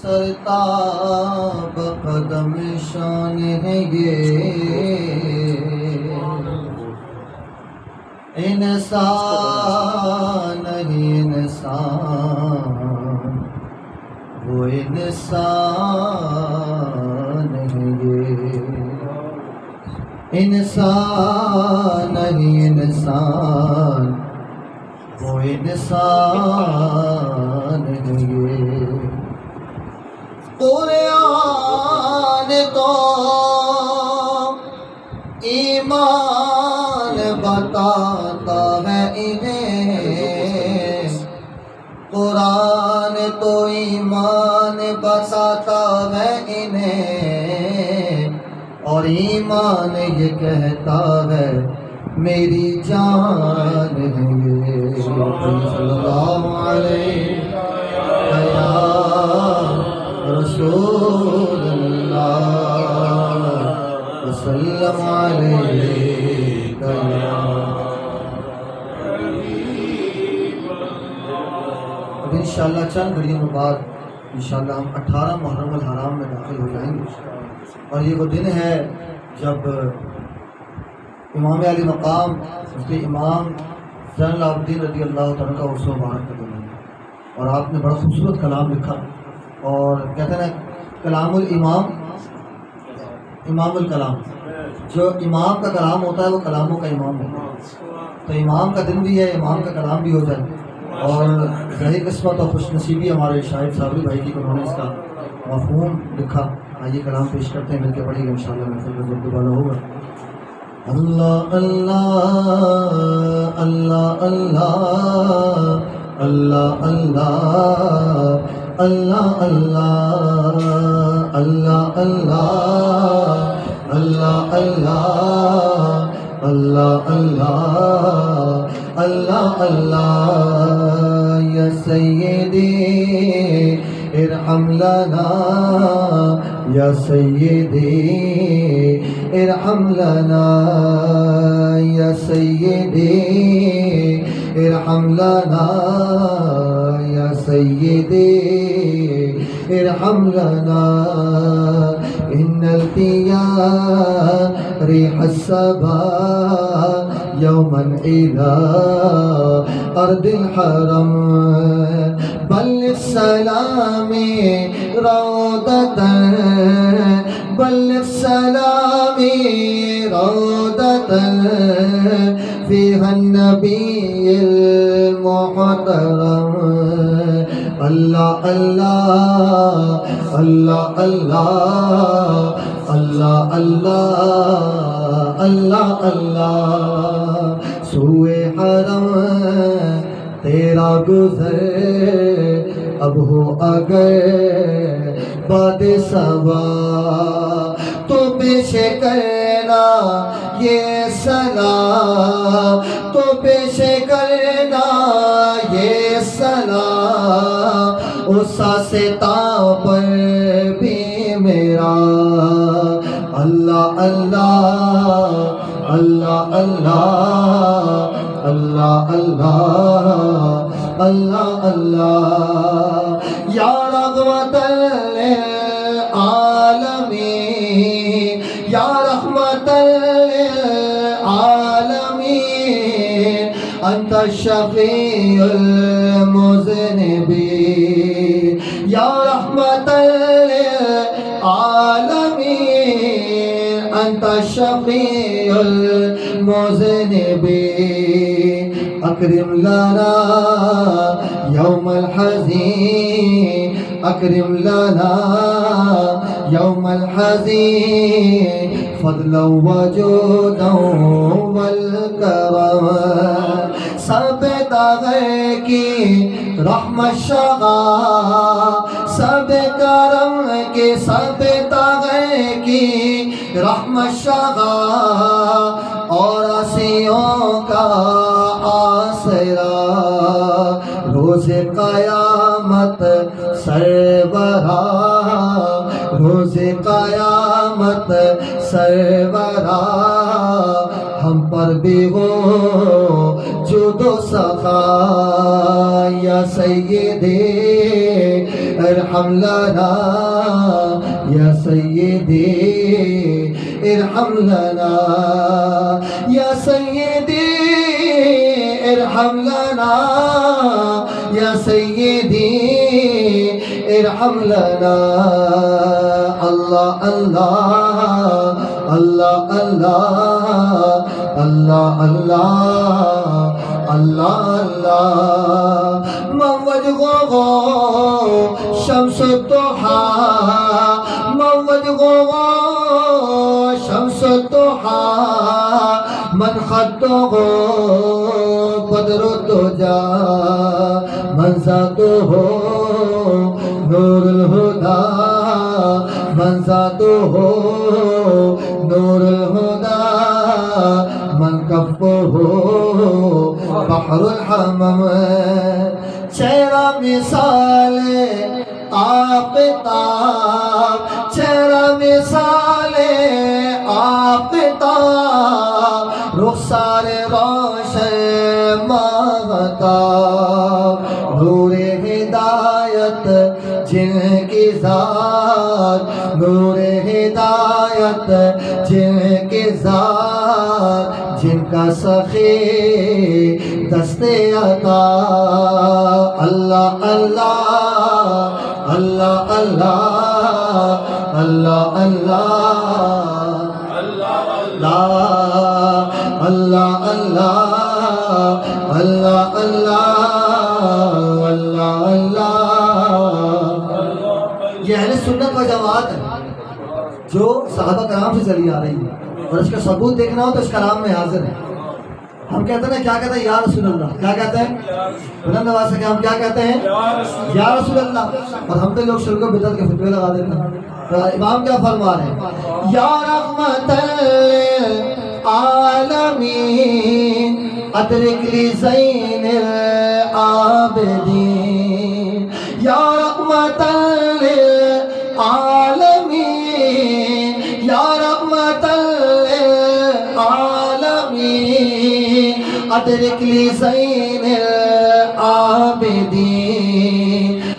سرتاب قدم شان ہے یہ انسان نہیں انسان وہ انسان ہے یہ انسان نہیں انسان وہ انسان ہے یہ قرآن تو ایمان بتاتا ہے انہیں قرآن تو ایمان بتاتا ہے انہیں اور ایمان یہ کہتا ہے میری جان ہے یہ صلی اللہ علیہ رسول اللہ وسلم علیہ اب انشاءاللہ چند گھڑیوں بعد انشاءاللہ ہم 18 محرم الحرام میں داخل ہو جائیں گے اور یہ وہ دن ہے جب امام علی مقام مفتی امام زین العابدین رضی اللہ تعالیٰ کا عرس مبارک کا دن ہے اور آپ نے بڑا خوبصورت کلام لکھا اور کہتے ہیں کلام الامام امام الکلام جو امام کا کلام ہوتا ہے وہ کلاموں کا امام ہوتا ہے تو امام کا دن بھی ہے امام کا کلام بھی ہو جائے اور ظاہر قسمت اور خوش نصیبی ہمارے شاہد صابری بھائی کی انہوں نے اس کا مفہوم لکھا آئیے کلام پیش کرتے ہیں مل کے پڑھیے گا انشاءاللہ محفل میں ضبط والا ہوگا اللہ اللہ اللہ اللہ اللہ اللہ اللہ اللہ اللہ اللہ اللہ اللہ اللہ اللہ یا سیدی ارحم لنا یا سیدی ارحم لنا یا سیدی ارحم لنا یا سیدی ارحم لنا ان التيا ريح الصبا يوما الى ارض الحرم بلغ سلامي روضة بلغ سلامي روضة فيها النبي المحترم اللہ اللہ اللہ اللہ اللہ اللہ اللہ اللہ سوئے حرم تیرا گزر اب ہو اگر باد صبا تو پیش کرنا یہ سلام تو پیش کرنا یہ سلام اس ستا پر بھی میرا اللہ اللہ اللہ اللہ اللہ اللہ اللہ یا رحمت للعالمین یا رحمت للعالمین انت الشفیع المذنبین یا رحمت للعالمین انت الشفیع المذنبین اکرم لنا یوم الحزین اکرم لنا یوم الحزین فضلا وجودا والکرم سب دغے کی رحمت شغا سب کرم کے سب دغے کی رحمت شغا اور آسیوں کا آسرا روز قیامت سربراہ روز قیامت سربراہ ہم پر بھی ہو جود و سخا یا سیدی ارحم لنا یا سیدی ارحم لنا یا سیدی ارحم لنا یا سیدی ارحم لنا اللہ اللہ اللہ اللہ اللہ اللہ اللہ اللہ من وجهه شمس الضحى من وجهه شمس الضحى من خده بدر الدجى من ذاته نور الهدى من ذاته نور الهدى من كفه بحر الحمم چہرہ مثال آفتاب چہرہ مثال آفتاب رخسار روشن ماہتاب نور ہدایت جن کی ذات نور ہدایت جن کی ذات جن کا سخی دست عطا اللہ اللہ اللہ اللہ اللہ اللہ اللہ اللہ اللہ اللہ اللہ یہ اہل سنت و جماعت ہے جو صحابہ کرام سے چلی آ رہی ہے اور اس کا ثبوت دیکھنا ہو تو اس کلام میں حاضر ہے ہم کہتے ہیں کیا کہتے ہیں یا رسول اللہ کیا کہتے ہیں بلند آواز سے کہ ہم کیا کہتے ہیں یا رسول اللہ اور ہم تو لوگ شرک و بدعت کے فتوے لگا دیتے ہیں تو امام کیا فرما رہے ہیں یا رحمت للعالمین ادرک لی زین العابدین یا رحمت للعالمین یا رحمت للعالمین ادرک لی زین العابدین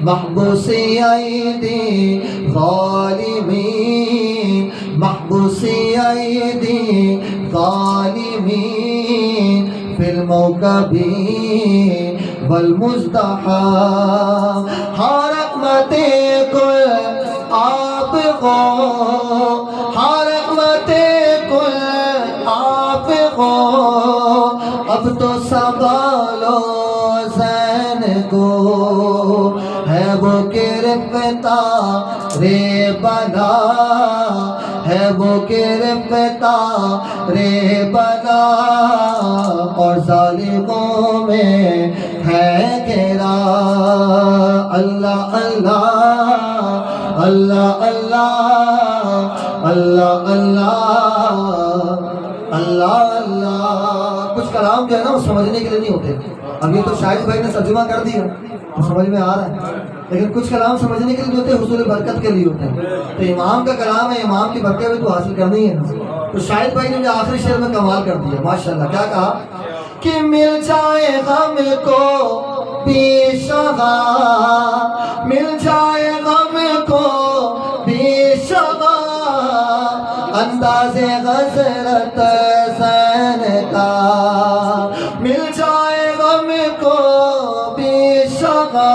محبوسی ایدی ظالمین محبوسی ایدی ظالمین فی الموکبین والمزدحام ہر رحمت کل آپ کو ہر رحمت کل آپ کو اب تو سنبھالو زین کو ہے وہ گرفتار بلا ہے وہ گرفتار بلا اور ظالموں میں ہے گھیرا اللہ اللہ اللہ اللہ اللہ اللہ اللہ اللہ کچھ کلام جو ہے نا وہ سمجھنے کے لیے نہیں ہوتے اب یہ تو شاہد بھائی نے ترجمہ کر دیا تو سمجھ میں آ رہا ہے لیکن کچھ کلام سمجھنے کے لیے ہوتے ہیں حصول برکت کے لیے ہوتے ہیں تو امام کا کلام ہے امام کی برکت بھی تو حاصل کرنی ہے نا تو شاہد بھائی نے جو آخری شعر میں کمال کر دیا ماشاءاللہ کیا کہا کہ مل جائے غم کو بیشغا مل جائے غم کو بیشغا انداز غزرت زین کا مل جائے غم کو بیشغا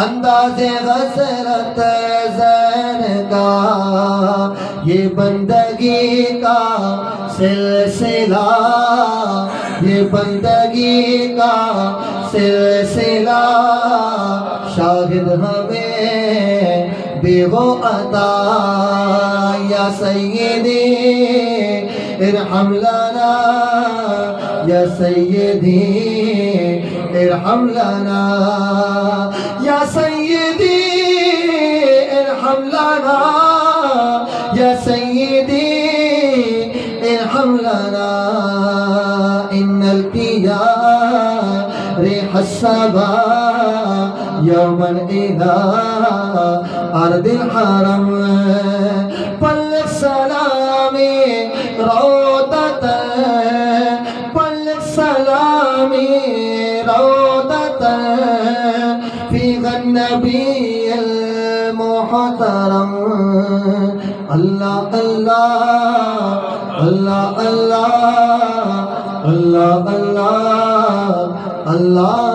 انداز غزرت زین کا یہ بندگی کا سلسلہ یہ بندگی کا سلسلہ شاہد ہمیں بے وہ عطا یا سیدی ارحم لنا یا سیدی ارحم لنا یا سیدی ارحم لنا یا سیدی ارحم لنا ان القیا ريح الصبا يوما إلى أرض الحرم بلغ سلامي روضة بلغ سلامي روضة فيها النبي محترم اللہ اللہ اللہ اللہ اللہ اللہ اللہ